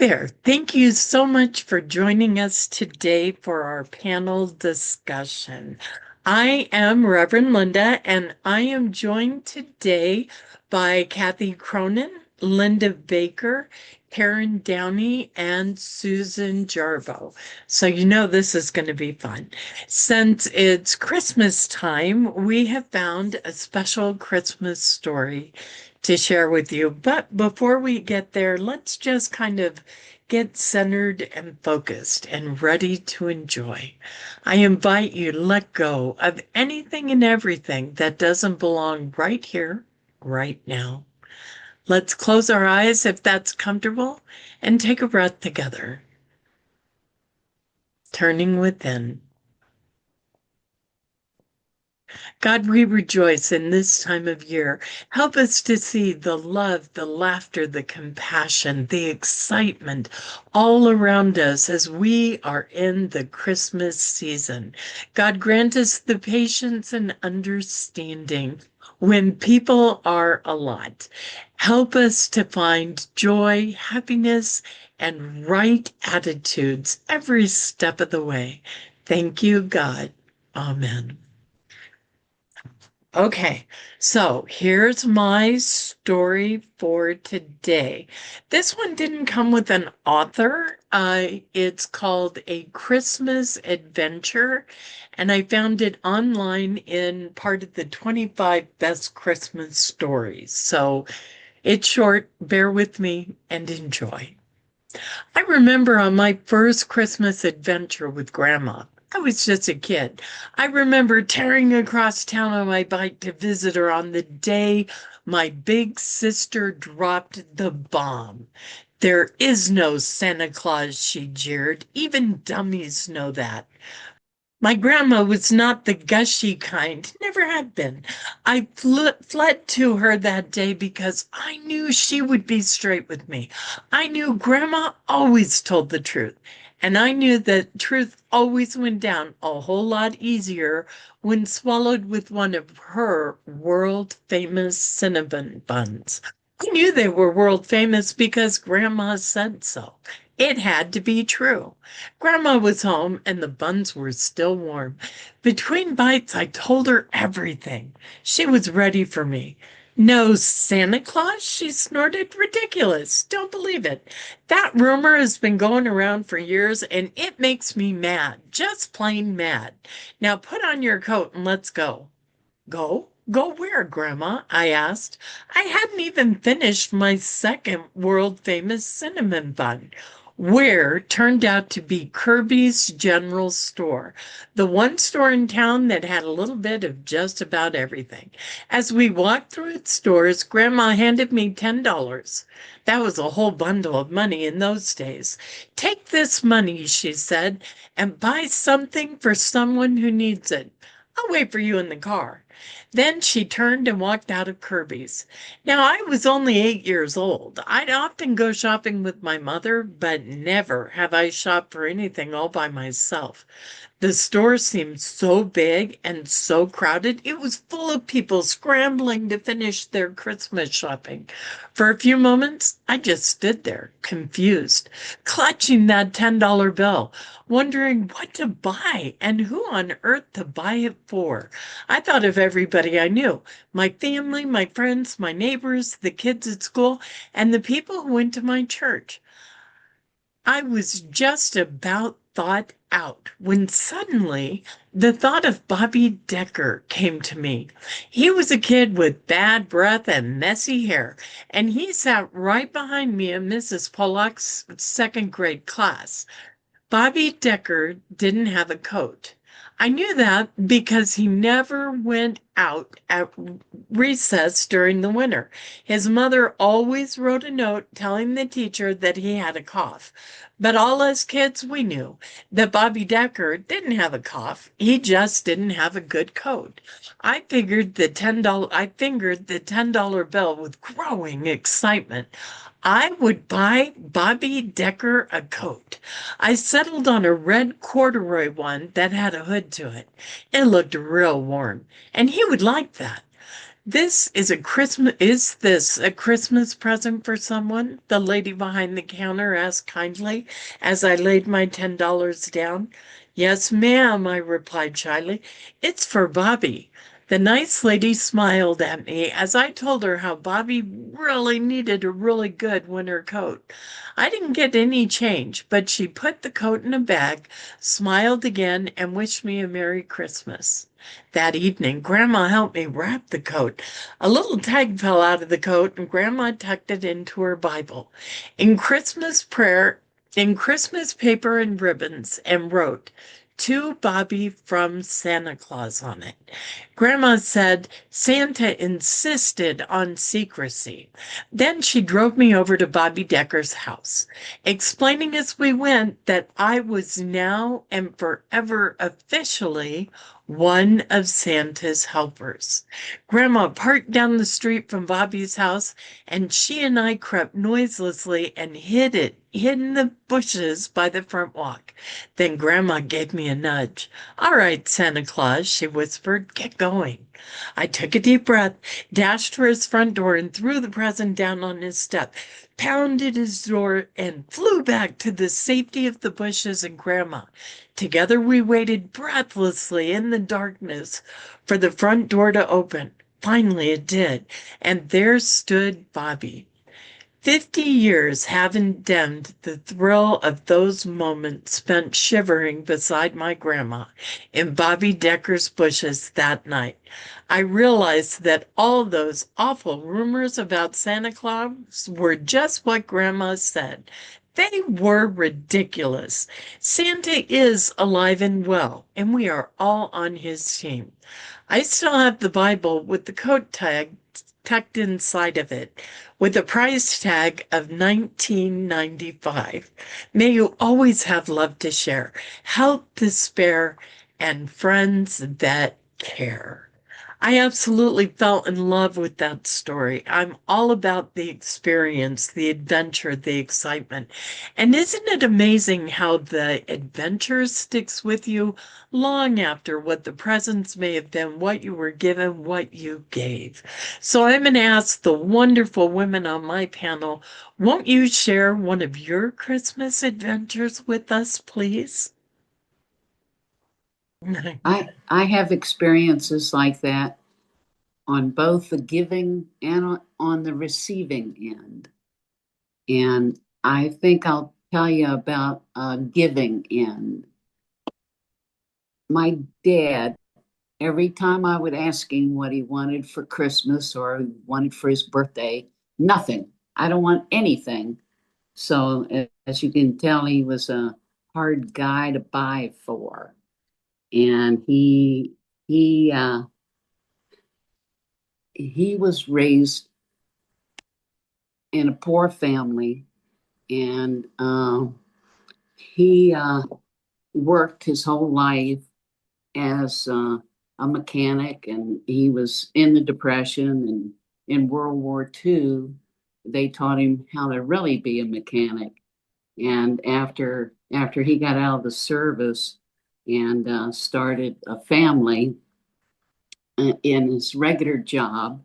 there. Thank you so much for joining us today for our panel discussion. I am Reverend Linda, and I am joined today by Kathy Cronin, Linda Baker, Karen Downy, and Susan Jarboe. So you know this is going to be fun. Since it's Christmas time, we have found a special Christmas story to share with you. But before we get there, let's just kind of get centered and focused and ready to enjoy. I invite you to let go of anything and everything that doesn't belong right here, right now. Let's close our eyes if that's comfortable and take a breath together. Turning within. God, we rejoice in this time of year. Help us to see the love, the laughter, the compassion, the excitement all around us as we are in the Christmas season. God, grant us the patience and understanding when people are a lot. Help us to find joy, happiness, and right attitudes every step of the way. Thank you, God. Amen. Okay, so here's my story for today. This one didn't come with an author. It's called A Christmas Adventure, and I found it online in part of the 25 Best Christmas Stories. So it's short, bear with me and enjoy. I remember on my first Christmas adventure with Grandma. I was just a kid. I remember tearing across town on my bike to visit her on the day my big sister dropped the bomb. There is no Santa Claus, she jeered. Even dummies know that. My grandma was not the gushy kind, never had been. I fled to her that day because I knew she would be straight with me. I knew Grandma always told the truth, and I knew that truth always went down a whole lot easier when swallowed with one of her world-famous cinnamon buns. I knew they were world famous because Grandma said so. It had to be true. Grandma was home and the buns were still warm. Between bites, I told her everything. She was ready for me. No Santa Claus? She snorted. Ridiculous. Don't believe it. That rumor has been going around for years and it makes me mad. Just plain mad. Now put on your coat and let's go. Go? Go where, Grandma? I asked. I hadn't even finished my second world-famous cinnamon bun. Where turned out to be Kirby's General Store, the one store in town that had a little bit of just about everything. As we walked through its doors, Grandma handed me $10. That was a whole bundle of money in those days. Take this money, she said, and buy something for someone who needs it. I'll wait for you in the car. Then she turned and walked out of Kirby's. Now, I was only 8 years old. I'd often go shopping with my mother, but never have I shopped for anything all by myself. The store seemed so big and so crowded, it was full of people scrambling to finish their Christmas shopping. For a few moments, I just stood there, confused, clutching that $10 bill, wondering what to buy and who on earth to buy it for. I thought of everybody I knew, my family, my friends, my neighbors, the kids at school, and the people who went to my church. I was just about thought out when suddenly the thought of Bobby Decker came to me. He was a kid with bad breath and messy hair, and he sat right behind me in Mrs. Pollock's second grade class. Bobby Decker didn't have a coat. I knew that because he never went out at recess during the winter. His mother always wrote a note telling the teacher that he had a cough. But all us kids, we knew that Bobby Decker didn't have a cough. He just didn't have a good coat. I fingered the $10 bill with growing excitement. I would buy Bobby Decker a coat. I settled on a red corduroy one that had a hood to it. It looked real warm, and he would like that. Is this a Christmas present for someone? The lady behind the counter asked kindly as I laid my $10 down. Yes, ma'am, I replied shyly. It's for Bobby. The nice lady smiled at me as I told her how Bobby really needed a really good winter coat. I didn't get any change, but she put the coat in a bag, smiled again, and wished me a Merry Christmas. That evening, Grandma helped me wrap the coat. A little tag fell out of the coat, and Grandma tucked it into her Bible. In Christmas prayer, in Christmas paper and ribbons, and wrote, "To Bobby from Santa Claus" on it. Grandma said Santa insisted on secrecy. Then she drove me over to Bobby Decker's house, explaining as we went that I was now and forever officially one of Santa's helpers. Grandma parked down the street from Bobby's house, and she and I crept noiselessly and hid in the bushes by the front walk. Then Grandma gave me a nudge. "All right, Santa Claus," she whispered, "get going." I took a deep breath, dashed for his front door, and threw the present down on his step, pounded his door, and flew back to the safety of the bushes and Grandma. Together we waited breathlessly in the darkness for the front door to open. Finally it did, and there stood Bobby. 50 years haven't dimmed the thrill of those moments spent shivering beside my grandma in Bobby Decker's bushes that night. I realized that all those awful rumors about Santa Claus were just what Grandma said. They were ridiculous. Santa is alive and well, and we are all on his team. I still have the Bible with the coat tag tucked inside of it, with a price tag of $19.95. May you always have love to share, health to spare, and friends that care. I absolutely fell in love with that story. I'm all about the experience, the adventure, the excitement. And isn't it amazing how the adventure sticks with you long after what the presents may have been, what you were given, what you gave? So I'm going to ask the wonderful women on my panel, won't you share one of your Christmas adventures with us, please? I have experiences like that on both the giving and on the receiving end. And I think I'll tell you about giving end. My dad, every time I would ask him what he wanted for Christmas or wanted for his birthday, nothing. I don't want anything. So as you can tell, he was a hard guy to buy for. And he he was raised in a poor family, and he worked his whole life as a mechanic, and he was in the Depression and in World War II. They taught him how to really be a mechanic, and after he got out of the service and started a family in his regular job.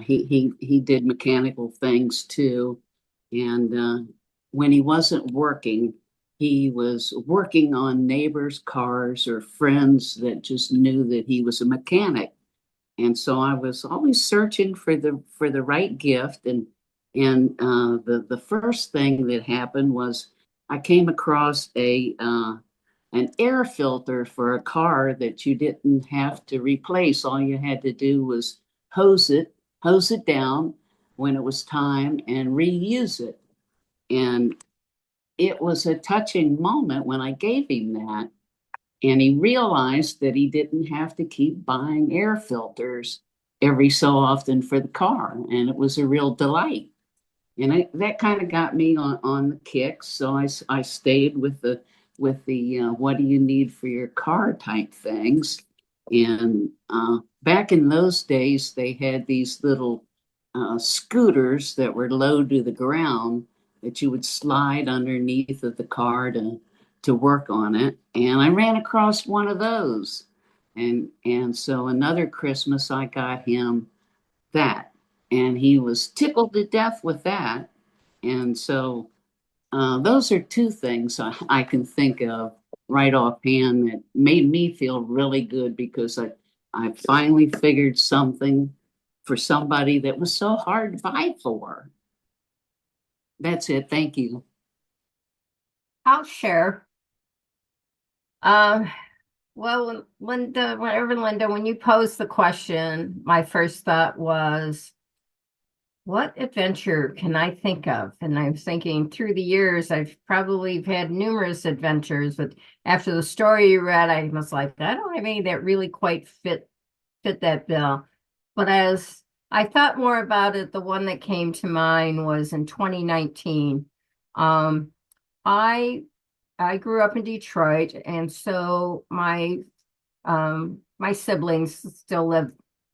He did mechanical things too, and when he wasn't working, he was working on neighbors' cars or friends that just knew that he was a mechanic. And so I was always searching for the right gift, and the first thing that happened was I came across a an air filter for a car that you didn't have to replace. All you had to do was hose it down when it was time and reuse it. And it was a touching moment when I gave him that. And he realized that he didn't have to keep buying air filters every so often for the car. And it was a real delight. And that kind of got me on the kicks. So I stayed with the what do you need for your car type things. And back in those days, they had these little scooters that were low to the ground that you would slide underneath of the car to work on it. And I ran across one of those. And so another Christmas I got him that. And he was tickled to death with that. And so those are two things I can think of right offhand that made me feel really good because I finally figured something for somebody that was so hard to buy for. That's it. Thank you. I'll share. Um, well, Linda, when you posed the question, my first thought was, what adventure can I think of? And I was thinking through the years, I've probably had numerous adventures, but after the story you read, I was like, I don't have any that really quite fit that bill. But as I thought more about it, the one that came to mind was in 2019. Um, I I grew up in Detroit, and so my siblings still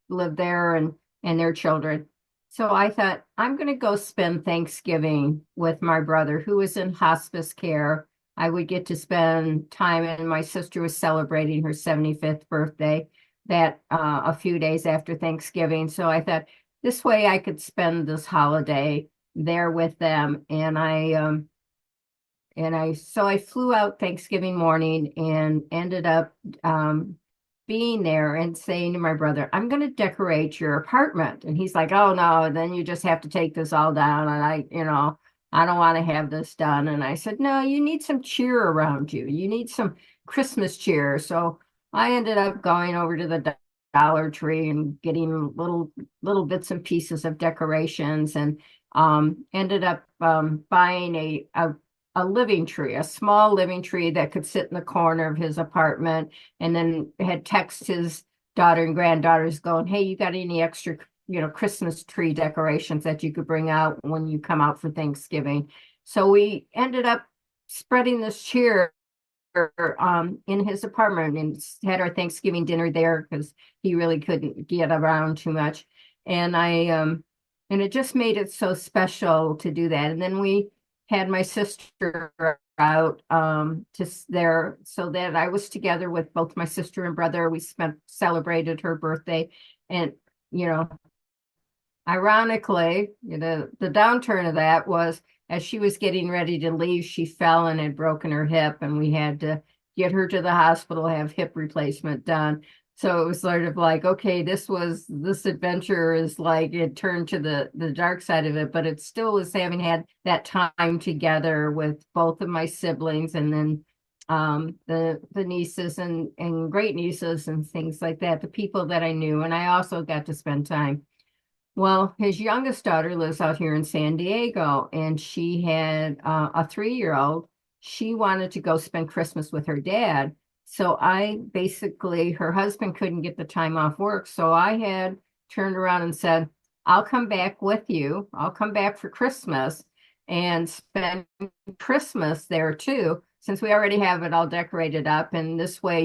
live there and their children. So I thought I'm going to go spend Thanksgiving with my brother who was in hospice care. I would get to spend time, and my sister was celebrating her 75th birthday that a few days after Thanksgiving. So I thought this way I could spend this holiday there with them. So I flew out Thanksgiving morning and ended up being there and saying to my brother, I'm going to decorate your apartment. And he's like, oh no, then you just have to take this all down. And I don't want to have this done. And I said, no, you need some cheer around you. You need some Christmas cheer. So I ended up going over to the Dollar Tree and getting little bits and pieces of decorations, and ended up buying a living tree, a small living tree that could sit in the corner of his apartment, and then had text his daughter and granddaughters going, hey, you got any extra, Christmas tree decorations that you could bring out when you come out for Thanksgiving? So we ended up spreading this cheer in his apartment and had our Thanksgiving dinner there because he really couldn't get around too much. And and it just made it so special to do that. And then we had my sister out to there so that I was together with both my sister and brother. We celebrated her birthday. And, ironically, the downturn of that was as she was getting ready to leave, she fell and had broken her hip, and we had to get her to the hospital, have hip replacement done. So it was sort of like, okay, this adventure is like it turned to the dark side of it, but it still was having had that time together with both of my siblings, and then the nieces and great nieces and things like that, the people that I knew, and I also got to spend time. Well, his youngest daughter lives out here in San Diego, and she had a 3-year-old. She wanted to go spend Christmas with her dad. So her husband couldn't get the time off work. So I had turned around and said, I'll come back with you. I'll come back for Christmas and spend Christmas there too, since we already have it all decorated up. And this way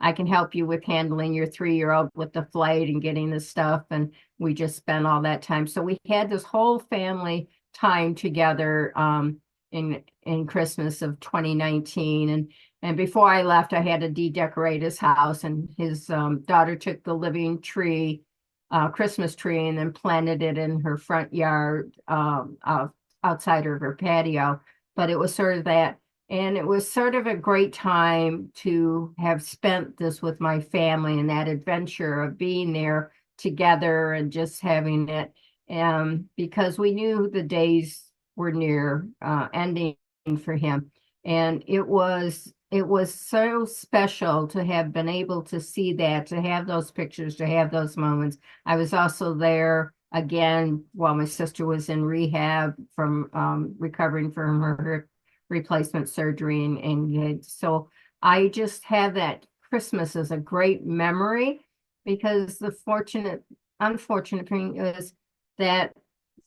I can help you with handling your 3-year-old with the flight and getting the stuff. And we just spent all that time. So we had this whole family time together in Christmas of 2019. And before I left, I had to de-decorate his house, and his daughter took the living tree, Christmas tree, and then planted it in her front yard outside of her patio. But it was sort of that. And it was sort of a great time to have spent this with my family and that adventure of being there together and just having it. Because we knew the days were near ending for him. And it was so special to have been able to see that, to have those pictures, to have those moments. I was also there again while my sister was in rehab from recovering from her replacement surgery, and so I just have that Christmas as a great memory, because the unfortunate thing is that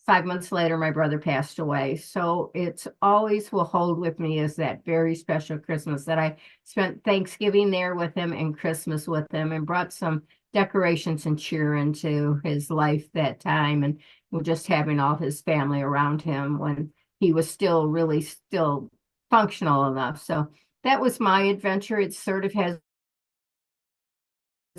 5 months later my brother passed away. So it's always will hold with me as that very special Christmas that I spent Thanksgiving there with him and Christmas with him, and brought some decorations and cheer into his life that time. just having all his family around him when he was still functional enough. So that was my adventure. It sort of has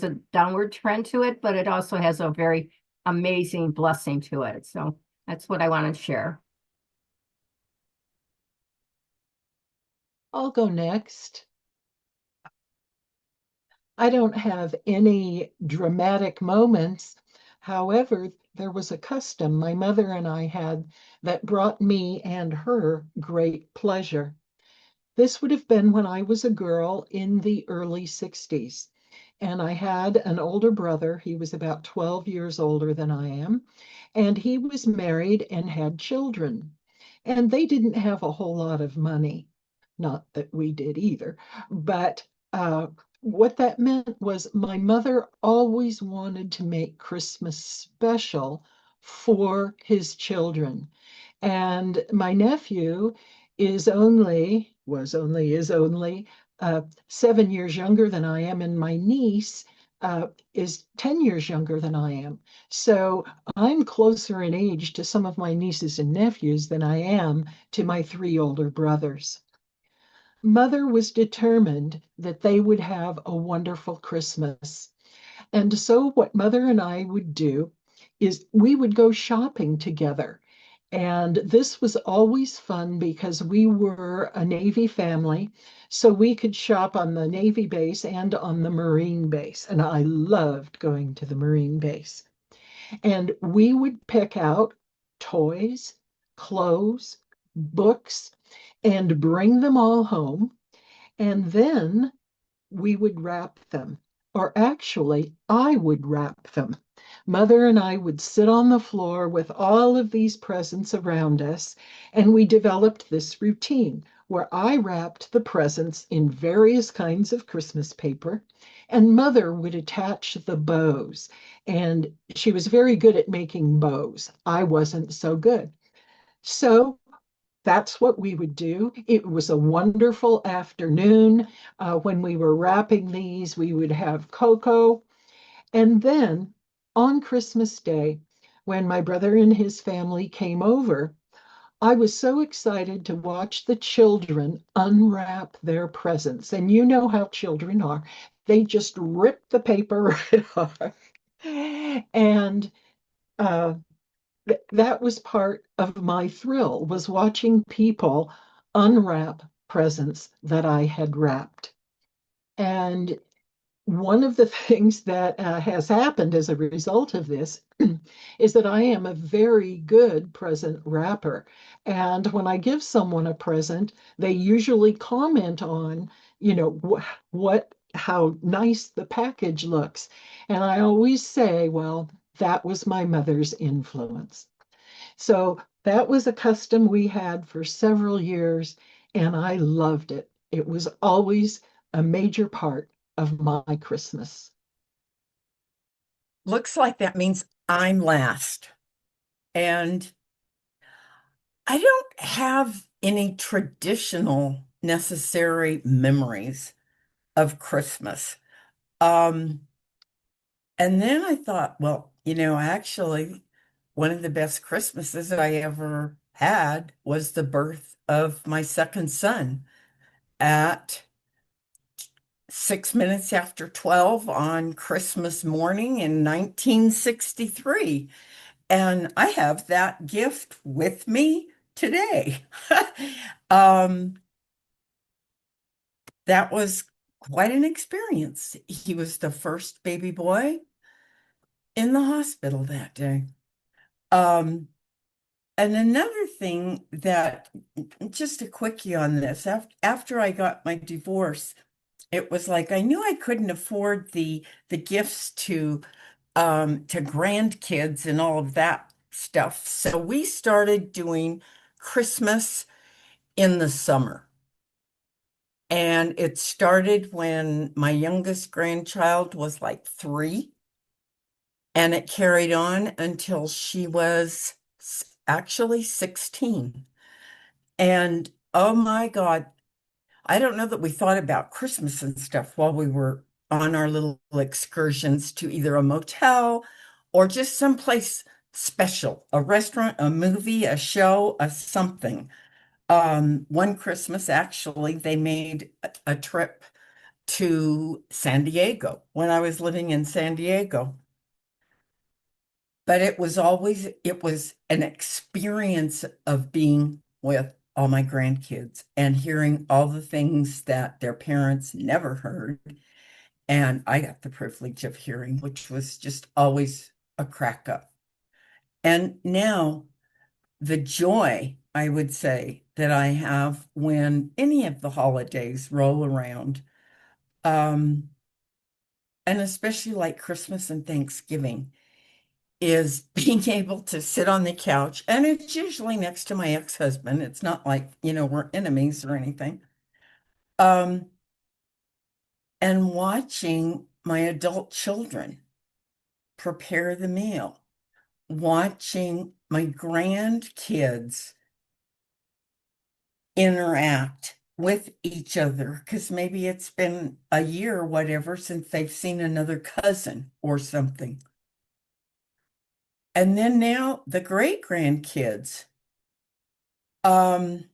a downward trend to it, but it also has a very amazing blessing to it. So that's what I want to share. I'll go next. I don't have any dramatic moments. However, there was a custom my mother and I had that brought me and her great pleasure. This would have been when I was a girl in the early 60s. And I had an older brother. He was about 12 years older than I am. And he was married and had children. And they didn't have a whole lot of money. Not that we did either. But what that meant was my mother always wanted to make Christmas special for his children. And my nephew is only 7 years younger than I am, and my niece is 10 years younger than I am. So I'm closer in age to some of my nieces and nephews than I am to my three older brothers. Mother was determined that they would have a wonderful Christmas. And so, what mother and I would do is we would go shopping together. And this was always fun because we were a Navy family. So we could shop on the Navy base and on the Marine base. And I loved going to the Marine base. And we would pick out toys, clothes, books, and bring them all home. And then we would wrap them, or actually, I would wrap them. Mother and I would sit on the floor with all of these presents around us, and we developed this routine where I wrapped the presents in various kinds of Christmas paper, and Mother would attach the bows. And she was very good at making bows. I wasn't so good. So that's what we would do. It was a wonderful afternoon. When we were wrapping these, we would have cocoa. And then on Christmas Day, when my brother and his family came over, I was so excited to watch the children unwrap their presents. And you know how children are. They just rip the paper right off. And uh, that was part of my thrill, was watching people unwrap presents that I had wrapped. And one of the things that has happened as a result of this is that I am a very good present wrapper. And when I give someone a present, they usually comment on, how nice the package looks. And I always say, well, that was my mother's influence. So that was a custom we had for several years, and I loved it. It was always a major part of my Christmas. Looks like that means I'm last. And I don't have any traditional necessary memories of Christmas. Um, and then I thought, well, actually, one of the best Christmases I ever had was the birth of my second son at 6 minutes after 12 on Christmas morning in 1963. And I have that gift with me today. um, that was quite an experience. He was the first baby boy in the hospital that day. Um, and another thing that, just a quickie on this, after I got my divorce, it was like I knew I couldn't afford the gifts to grandkids and all of that stuff. So we started doing Christmas in the summer. And it started when my youngest grandchild was like 3, and it carried on until she was actually 16. And oh my God, I don't know that we thought about Christmas and stuff while we were on our little excursions to either a motel or just someplace special, a restaurant, a movie, a show, a something. One Christmas, actually, they made a trip to San Diego when I was living in San Diego. But it was an experience of being with all my grandkids and hearing all the things that their parents never heard. And I got the privilege of hearing, which was just always a crack up. And now the joy, I would say, that I have when any of the holidays roll around, um, and especially like Christmas and Thanksgiving, is being able to sit on the couch, and it's usually next to my ex-husband. It's not like, we're enemies or anything. Um, and watching my adult children prepare the meal, watching my grandkids interact with each other, because maybe it's been a year or whatever since they've seen another cousin or something. And then now the great grandkids. Um,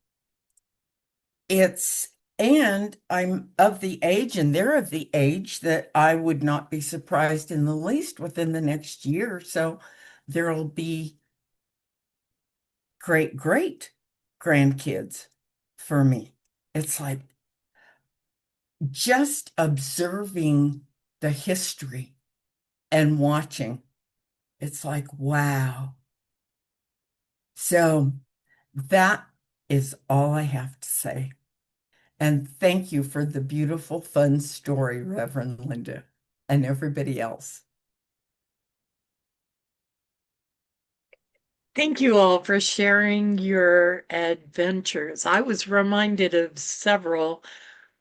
it's and I'm of the age, and they're of the age that I would not be surprised in the least within the next year or so there'll be great grandkids for me. It's like just observing the history and watching. It's like, wow. So that is all I have to say. And thank you for the beautiful, fun story, Reverend Linda, and everybody else. Thank you all for sharing your adventures. I was reminded of several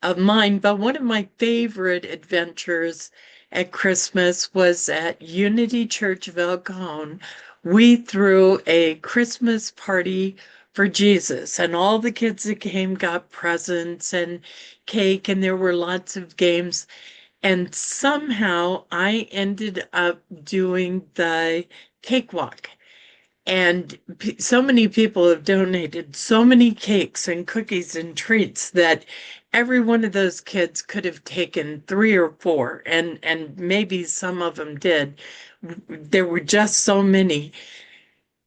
of mine, but one of my favorite adventures at Christmas was at Unity Church of El Cajon. We threw a Christmas party for Jesus, and all the kids that came got presents and cake, and there were lots of games. And somehow I ended up doing the cakewalk. And so many people have donated so many cakes and cookies and treats that every one of those kids could have taken 3 or 4, and maybe some of them did. There were just so many.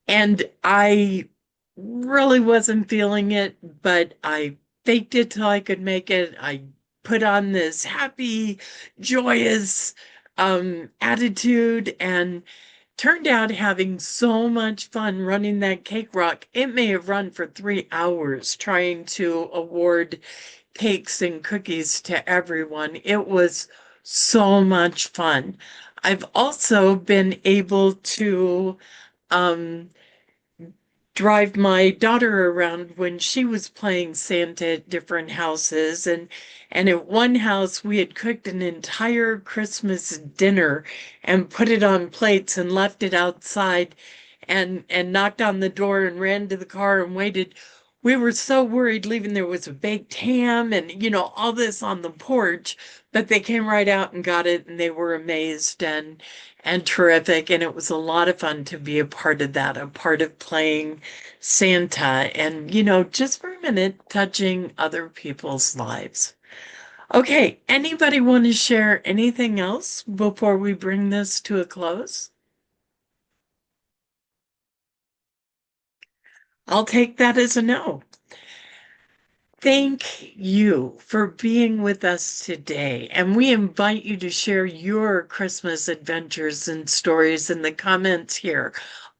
And I really wasn't feeling it, but I faked it till I could make it. I put on this happy, joyous attitude and turned out having so much fun running that cake rock. It may have run for 3 hours trying to award cakes and cookies to everyone. It was so much fun. I've also been able to um, drive my daughter around when she was playing Santa at different houses, and at one house we had cooked an entire Christmas dinner and put it on plates and left it outside and knocked on the door and ran to the car and waited. We were so worried leaving. There was a baked ham and all this on the porch, but they came right out and got it, and they were amazed and terrific. And it was a lot of fun to be a part of that, a part of playing Santa and, just for a minute, touching other people's lives. Okay, anybody want to share anything else before we bring this to a close? I'll take that as a no. Thank you for being with us today. And we invite you to share your Christmas adventures and stories in the comments here.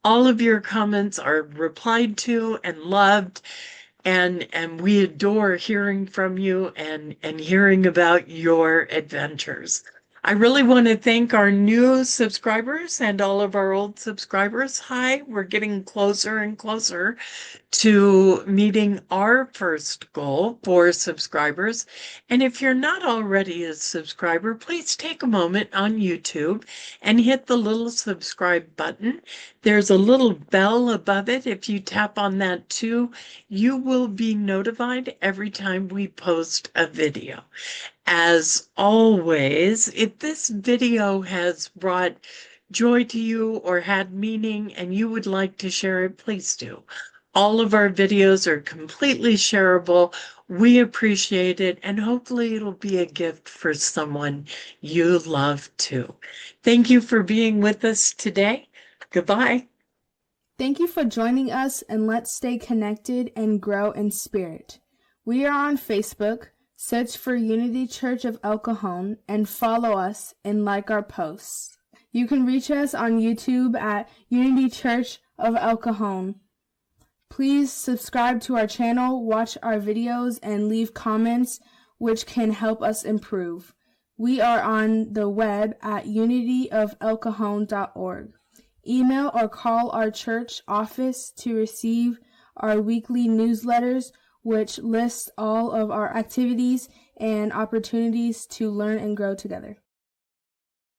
All of your comments are replied to and loved, and we adore hearing from you and hearing about your adventures. I really want to thank our new subscribers and all of our old subscribers. Hi, we're getting closer and closer to meeting our first goal for subscribers. And if you're not already a subscriber, please take a moment on YouTube and hit the little subscribe button. There's a little bell above it. If you tap on that too, you will be notified every time we post a video. As always, if this video has brought joy to you or had meaning and you would like to share it, please do. All of our videos are completely shareable. We appreciate it, and hopefully it'll be a gift for someone you love too. Thank you for being with us today. Goodbye. Thank you for joining us, and let's stay connected and grow in spirit. We are on Facebook. Search for Unity Church of El Cajon and follow us and like our posts. You can reach us on YouTube at Unity Church of El Cajon. Please subscribe to our channel, watch our videos, and leave comments which can help us improve. We are on the web at unityofelcajon.org. Email or call our church office to receive our weekly newsletters, which lists all of our activities and opportunities to learn and grow together.